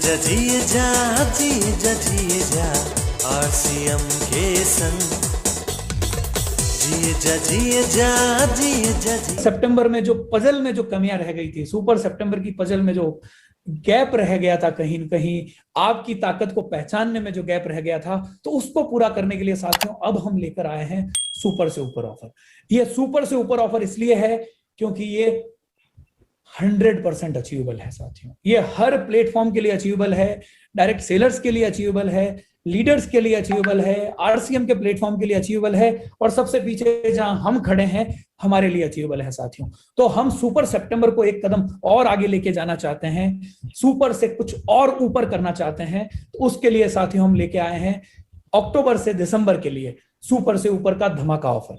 जिए जा RCM के संग जिए जा। सितंबर में जो पजल में जो कमियां रह गई थी, सुपर सितंबर की पजल में जो गैप रह गया था, कहीं न कहीं आपकी ताकत को पहचानने में जो गैप रह गया था, तो उसको पूरा करने के लिए साथियों अब हम लेकर आए हैं सुपर से ऊपर ऑफर। ये सुपर से ऊपर ऑफर इसलिए है क्योंकि ये 100% अचीवेबल है साथियों। ये हर प्लेटफॉर्म के लिए अचीवेबल है, डायरेक्ट सेलर्स के लिए अचीवेबल है, लीडर्स के लिए अचीवेबल है, RCM के प्लेटफॉर्म के लिए अचीवेबल है, और सबसे पीछे जहां हम खड़े हैं हमारे लिए अचीवेबल है साथियों। तो हम सुपर सितंबर को एक कदम और आगे लेके जाना चाहते हैं, सुपर से कुछ और ऊपर करना चाहते हैं। तो उसके लिए साथियों हम लेके आए हैं अक्टूबर से दिसंबर के लिए सुपर से ऊपर का धमाका ऑफर।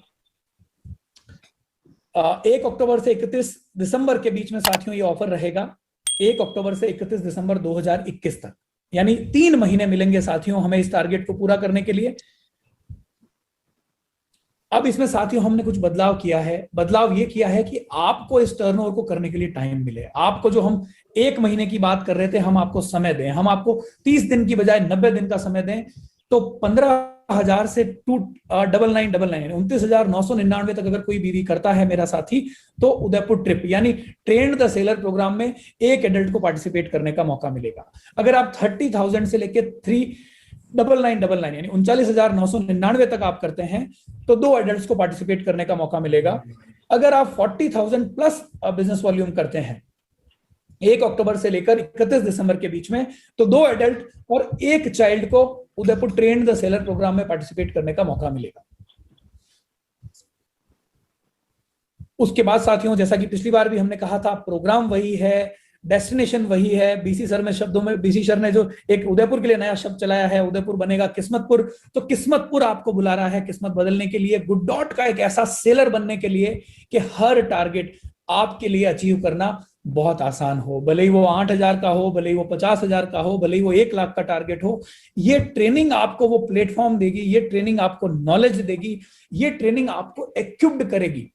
1 अक्टूबर से 31 दिसंबर के बीच में साथियों ये ऑफर रहेगा। 1 अक्टूबर से 31 दिसंबर 2021 तक, यानी 3 महीने मिलेंगे साथियों हमें इस टारगेट को पूरा करने के लिए। अब इसमें साथियों हमने कुछ बदलाव किया है। बदलाव ये किया है कि आपको इस टर्नओवर को करने के लिए टाइम मिले। आपको जो हम 1 महीने की बात कर रहे थे, हम आपको समय दें, हम आपको 30 दिन की बजाय 90 दिन का समय दें। तो 15,000 से 2999 29,999 तक अगर कोई बीवी करता है मेरा साथी, तो उदयपुर ट्रिप यानी ट्रेंड द सेलर प्रोग्राम में एक एडल्ट को पार्टिसिपेट करने का मौका मिलेगा। अगर आप 30,000 से लेके 3,999 यानी 39,999 तक आप करते हैं तो 2 एडल्ट्स को पार्टिसिपेट करने का मौका मिलेगा। अगर आप 40,000 प्लस बिजनेस वॉल्यूम करते हैं 1 अक्टूबर से लेकर 31 दिसंबर के बीच में, तो 2 एडल्ट और 1 चाइल्ड को Udaipur trained the seller program में पार्टिसिपेट करने का मौका मिलेगा। उसके बाद साथियों, जैसा कि पिछली बार भी हमने कहा था, प्रोग्राम वही है, डेस्टिनेशन वही है। BC सर में शब्दों में BC सर ने जो एक उदयपुर के लिए नया शब्द चलाया है, उदयपुर बनेगा किस्मतपुर। तो किस्मतपुर आपको बुला रहा है किस्मत बदलने के लिए, गुड डॉट का एक ऐसा सेलर बनने के लिए कि हर टारगेट आपके लिए अचीव करना बहुत आसान हो। भले ही वो 8,000 का हो, भले ही वो 50,000 का हो, भले ही वो 1 लाख का टारगेट हो। ये ट्रेनिंग आपको वो प्लेटफॉर्म देगी, ये ट्रेनिंग आपको नॉलेज देगी, ये ट्रेनिंग आपको इक्विप्ड करेगी।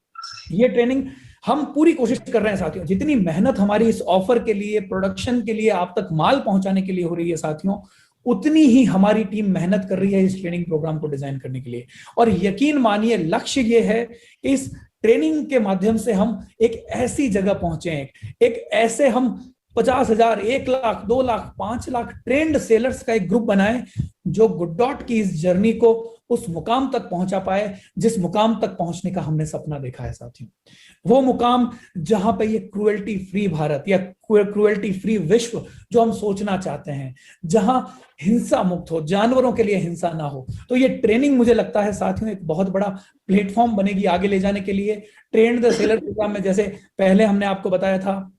ये ट्रेनिंग हम पूरी कोशिश कर रहे हैं साथियों। जितनी मेहनत हमारी इस ऑफर के लिए, प्रोडक्शन के लिए, आप तक माल पहुंचाने के लिए हो रही है साथियों, उतनी ही हमारी टीम मेहनत कर रही है इस ट्रेनिंग प्रोग्राम को डिजाइन करने के लिए। और यकीन मानिए, लक्ष्य ये है कि इस ट्रेनिंग के माध्यम से हम एक ऐसी जगह पहुंचे, एक ऐसे हम 50,000, 1 लाख, 2 लाख, 5 लाख ट्रेंड सेलर्स का एक ग्रुप बनाए जो गुड डॉट की इस जर्नी को उस मुकाम तक पहुंचा पाए जिस मुकाम तक पहुंचने का हमने सपना देखा है साथियों। वो मुकाम जहां पे ये क्रूएल्टी फ्री भारत या क्रूएल्टी फ्री विश्व जो हम सोचना चाहते हैं, जहां हिंसा मुक्त हो, जानवरों के लिए हिंसा ना हो। तो ये ट्रेनिंग मुझे लगता है साथियों एक बहुत बड़ा प्लेटफॉर्म बनेगी आगे ले जाने के लिए। ट्रेंड द सेलर प्रोग्राम में जैसे पहले हमने आपको बताया था,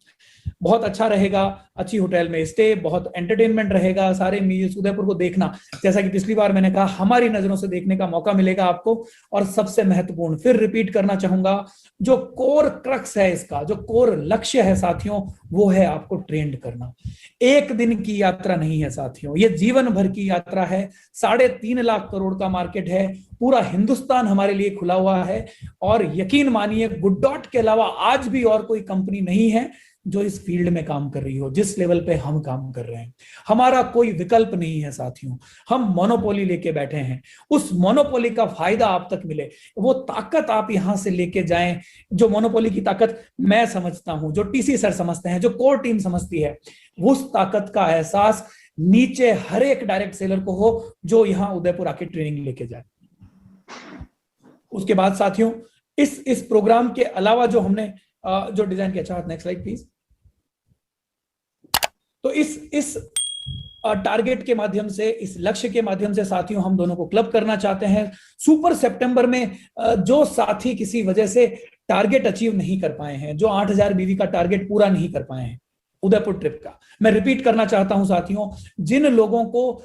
बहुत अच्छा रहेगा, अच्छी होटल में स्टे, बहुत एंटरटेनमेंट रहेगा, सारे म्यूजियम उदयपुर को देखना, जैसा कि पिछली बार मैंने कहा, हमारी नजरों से देखने का मौका मिलेगा आपको। और सबसे महत्वपूर्ण, फिर रिपीट करना चाहूंगा, जो कोर क्रक्स है इसका, जो कोर लक्ष्य है साथियों, वो है आपको ट्रेंड करना। 1 दिन की यात्रा नहीं है साथियों, ये जीवन भर की यात्रा है। 3.5 लाख करोड़ का मार्केट है, पूरा हिंदुस्तान हमारे लिए खुला हुआ है। और यकीन मानिए, गुड डॉट के अलावा आज भी और कोई कंपनी नहीं है जो इस फील्ड में काम कर रही हो जिस लेवल पे हम काम कर रहे हैं। हमारा कोई विकल्प नहीं है साथियों, हम मोनोपोली लेके बैठे हैं। उस मोनोपोली का फायदा आप तक मिले, वो ताकत आप यहां से लेके जाएं, जो मोनोपोली की ताकत मैं समझता हूं, जो TC सर समझते हैं, जो कोर टीम समझती है, उस ताकत का एहसास नीचे हर एक डायरेक्ट सेलर को हो जो यहां उदयपुर आके ट्रेनिंग लेके जाए। उसके बाद साथियों, इस प्रोग्राम के अलावा जो हमने जो डिजाइन किया, अच्छा नेक्स्ट स्लाइड प्लीज। तो इस टारगेट के माध्यम से, इस लक्ष्य के माध्यम से साथियों हम दोनों को क्लब करना चाहते हैं। सुपर सितंबर में जो साथी किसी वजह से टारगेट अचीव नहीं कर पाए हैं, जो 8,000 बीवी का टारगेट पूरा नहीं कर पाए हैं उदयपुर ट्रिप का, मैं रिपीट करना चाहता हूं साथियों, जिन लोगों को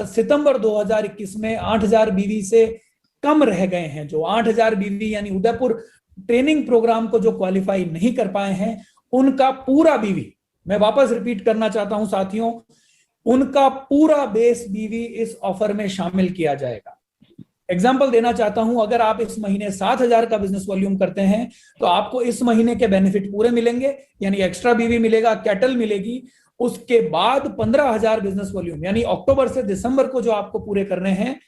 सितंबर 2021 में 8,000 बीवी से कम रह गए हैं, जो 8,000 बीवी यानी उदयपुर ट्रेनिंग प्रोग्राम को जो क्वालिफाई नहीं कर पाए हैं, उनका पूरा बीवी, मैं वापस रिपीट करना चाहता हूं साथियों, उनका पूरा बेस बीवी इस ऑफर में शामिल किया जाएगा। एग्जांपल देना चाहता हूं, अगर आप इस महीने 7,000 का बिजनेस वॉल्यूम करते हैं तो आपको इस महीने के बेनिफिट पूरे मिलेंगे, यानी एक्स्ट्रा बीवी मिलेगा, कैटल मिलेगी। उसके बाद 15,000 बिजनेस वॉल्यूम, यानी अक्टूबर से दिसंबर को जो आपको पूरे करने हैं,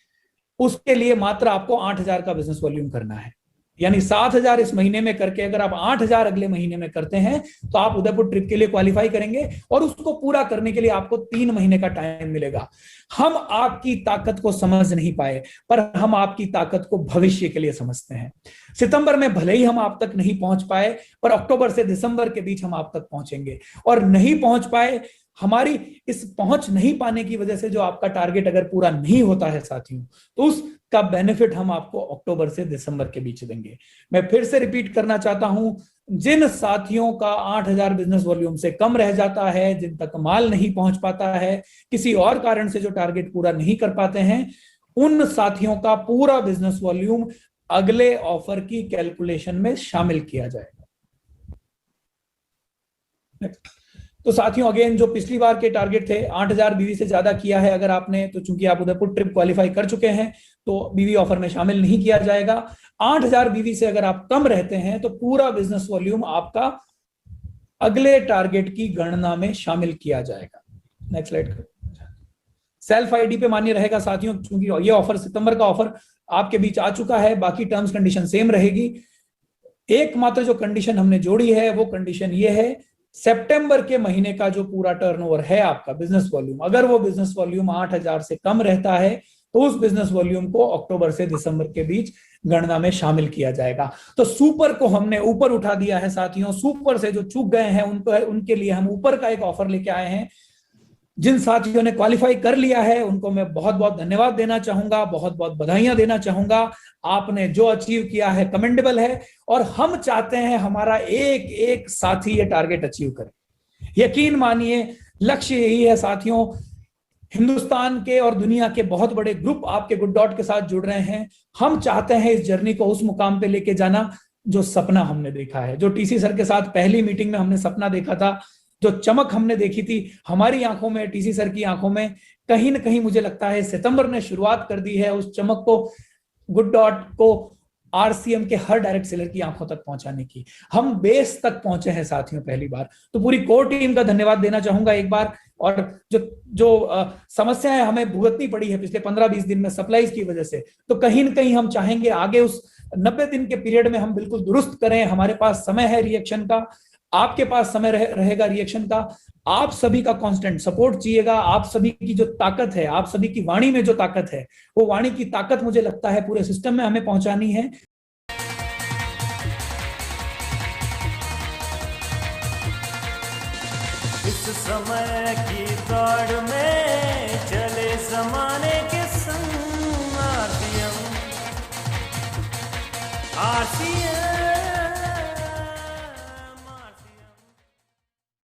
उसके लिए मात्र आपको 8,000 का बिजनेस वॉल्यूम करना है। यानी 7,000 इस महीने में करके अगर आप 8,000 अगले महीने में करते हैं तो आप उदयपुर ट्रिप के लिए क्वालिफाई करेंगे, और उसको पूरा करने के लिए आपको 3 महीने का टाइम मिलेगा। हम आपकी ताकत को समझ नहीं पाए, पर हम आपकी ताकत को भविष्य के लिए समझते हैं। सितंबर में भले ही हम आप तक नहीं पहुंच पाए, पर अक्टूबर से दिसंबर के बीच हम आप तक पहुंचेंगे। और नहीं पहुंच पाए, हमारी इस पहुंच नहीं पाने की वजह से जो आपका टारगेट अगर पूरा नहीं होता है साथियों, तो उसका बेनिफिट हम आपको अक्टूबर से दिसंबर के बीच देंगे। मैं फिर से रिपीट करना चाहता हूं, जिन साथियों का 8,000 बिजनेस वॉल्यूम से कम रह जाता है, जिन तक माल नहीं पहुंच पाता है, किसी और कारण से जो टारगेट पूरा नहीं कर पाते हैं, उन साथियों का पूरा बिजनेस वॉल्यूम अगले ऑफर की कैलकुलेशन में शामिल किया जाएगा। तो साथियों, अगेन जो पिछली बार के टारगेट थे 8,000 बीवी से ज्यादा किया है अगर आपने, तो चूंकि आप उदयपुर ट्रिप क्वालिफाई कर चुके हैं तो बीवी ऑफर में शामिल नहीं किया जाएगा। 8,000 बीवी से अगर आप कम रहते हैं तो पूरा बिजनेस वॉल्यूम आपका अगले टारगेट की गणना में शामिल किया जाएगा। Next slide. सेल्फ आईडी पे मान्य रहेगा साथियों, क्योंकि ये ऑफर सितंबर का ऑफर आपके बीच आ चुका है, बाकी टर्म्स कंडीशन सेम रहेगी। एकमात्र जो कंडीशन हमने जोड़ी है वो कंडीशन ये है, सितंबर के महीने का जो पूरा टर्नओवर है आपका बिजनेस वॉल्यूम, अगर वो बिजनेस वॉल्यूम 8,000 से कम रहता है तो उस बिजनेस वॉल्यूम को अक्टूबर से दिसंबर के बीच गणना में शामिल किया जाएगा। तो सुपर को हमने ऊपर उठा दिया है साथियों। सुपर से जो चूक गए हैं उनके लिए हम ऊपर का एक ऑफर लेके आए हैं। जिन साथियों ने क्वालिफाई कर लिया है उनको मैं बहुत बहुत धन्यवाद देना चाहूंगा, बहुत बहुत बधाइयां देना चाहूंगा। आपने जो अचीव किया है कमेंडेबल है, और हम चाहते हैं हमारा एक एक साथी ये टारगेट अचीव करे। यकीन मानिए, लक्ष्य यही है साथियों। हिंदुस्तान के और दुनिया के बहुत बड़े ग्रुप आपके गुड डॉट के साथ जुड़ रहे हैं। हम चाहते हैं इस जर्नी को उस मुकाम पे लेके जाना जो सपना हमने देखा है, जो टीसी सर के साथ पहली मीटिंग में हमने सपना देखा था, जो चमक हमने देखी थी हमारी आंखों में, टीसी सर की आंखों में, कहीं ना कहीं मुझे लगता है सितंबर ने शुरुआत कर दी है उस चमक को, गुड डॉट को आरसीएम के हर डायरेक्ट सेलर की आंखों तक पहुंचाने की। हम बेस तक पहुंचे हैं साथियों पहली बार। तो पूरी कोर टीम का धन्यवाद देना चाहूंगा एक बार। और जो समस्याएं हमें भुगतनी पड़ी है पिछले 15-20 दिन में सप्लाईज की वजह से, तो कहीं ना कहीं हम चाहेंगे आगे उस 90 दिन के पीरियड में हम बिल्कुल दुरुस्त करें। हमारे पास समय है रिएक्शन का, आपके पास समय रहेगा रिएक्शन का। आप सभी का कांस्टेंट सपोर्ट चाहिएगा। आप सभी की जो ताकत है, आप सभी की वाणी में जो ताकत है, वो वाणी की ताकत मुझे लगता है पूरे सिस्टम में हमें पहुंचानी है। इस समय की दौड़ में चले जमाने के संग आरसीएम